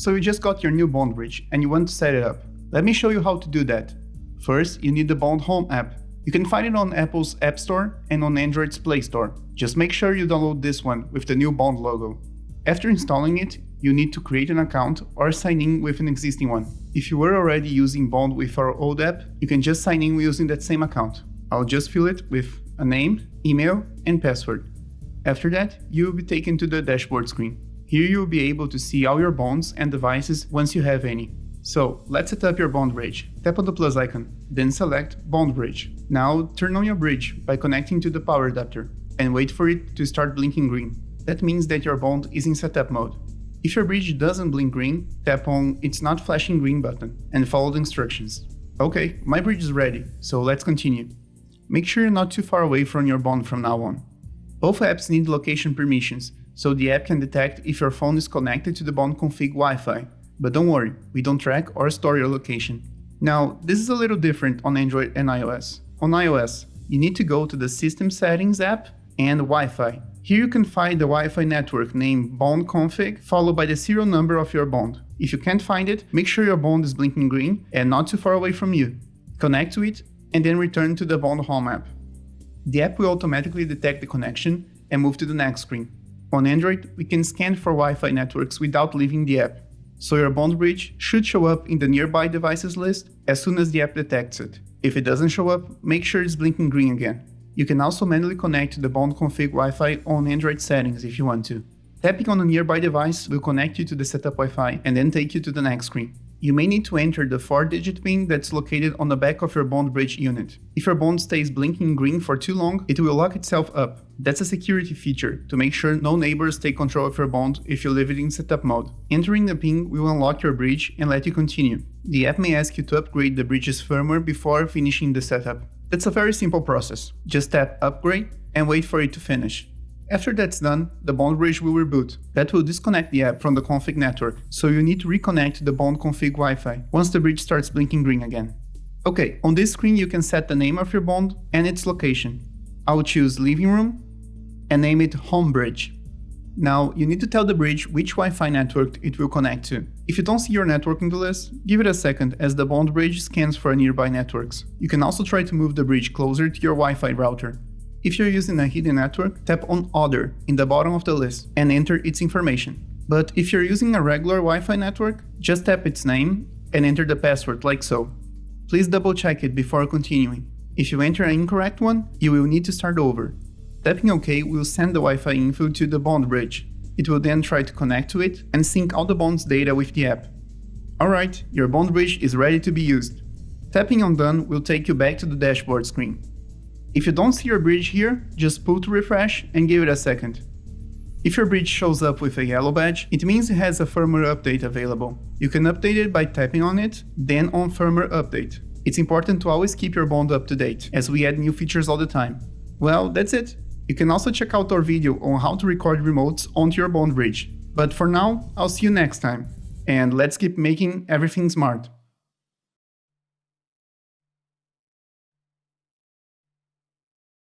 So you just got your new Bond bridge and you want to set it up. Let me show you how to do that. First, you need the Bond Home app. You can find it on Apple's App Store and on Android's Play Store. Just make sure you download this one with the new Bond logo. After installing it, you need to create an account or sign in with an existing one. If you were already using Bond with our old app, you can just sign in using that same account. I'll just fill it with a name, email, and password. After that, you will be taken to the dashboard screen. Here you will be able to see all your bonds and devices once you have any. So, let's set up your Bond bridge. Tap on the plus icon, then select Bond bridge. Now, turn on your bridge by connecting to the power adapter, and wait for it to start blinking green. That means that your Bond is in setup mode. If your bridge doesn't blink green, tap on It's Not Flashing Green button, and follow the instructions. Okay, my bridge is ready, so let's continue. Make sure you're not too far away from your Bond from now on. Both apps need location permissions, so the app can detect if your phone is connected to the Bond config Wi-Fi. But don't worry, we don't track or store your location. Now, this is a little different on Android and iOS. On iOS, you need to go to the System Settings app and Wi-Fi. Here you can find the Wi-Fi network named Bond Config, followed by the serial number of your Bond. If you can't find it, make sure your Bond is blinking green and not too far away from you. Connect to it, and then return to the Bond Home app. The app will automatically detect the connection and move to the next screen. On Android, we can scan for Wi-Fi networks without leaving the app, so your Bond bridge should show up in the nearby devices list as soon as the app detects it. If it doesn't show up, make sure it's blinking green again. You can also manually connect to the Bond config Wi-Fi on Android settings if you want to. Tapping on a nearby device will connect you to the setup Wi-Fi and then take you to the next screen. You may need to enter the 4-digit PIN that's located on the back of your Bond bridge unit. If your Bond stays blinking green for too long, it will lock itself up. That's a security feature to make sure no neighbors take control of your Bond if you leave it in setup mode. Entering the PIN will unlock your bridge and let you continue. The app may ask you to upgrade the bridge's firmware before finishing the setup. That's a very simple process. Just tap Upgrade and wait for it to finish. After that's done, the Bond bridge will reboot. That will disconnect the app from the config network, so you need to reconnect to the Bond config Wi-Fi once the bridge starts blinking green again. Okay, on this screen you can set the name of your Bond and its location. I will choose Living Room and name it Home Bridge. Now, you need to tell the bridge which Wi-Fi network it will connect to. If you don't see your network in the list, give it a second as the Bond bridge scans for nearby networks. You can also try to move the bridge closer to your Wi-Fi router. If you're using a hidden network, tap on Other in the bottom of the list and enter its information. But if you're using a regular Wi-Fi network, just tap its name and enter the password like so. Please double check it before continuing. If you enter an incorrect one, you will need to start over. Tapping OK will send the Wi-Fi info to the Bond bridge. It will then try to connect to it and sync all the Bond's data with the app. Alright, your Bond bridge is ready to be used. Tapping on Done will take you back to the dashboard screen. If you don't see your bridge here, just pull to refresh and give it a second. If your bridge shows up with a yellow badge, it means it has a firmware update available. You can update it by tapping on it, then on Firmware Update. It's important to always keep your Bond up to date, as we add new features all the time. Well, that's it. You can also check out our video on how to record remotes onto your Bond bridge. But for now, I'll see you next time. And let's keep making everything smart.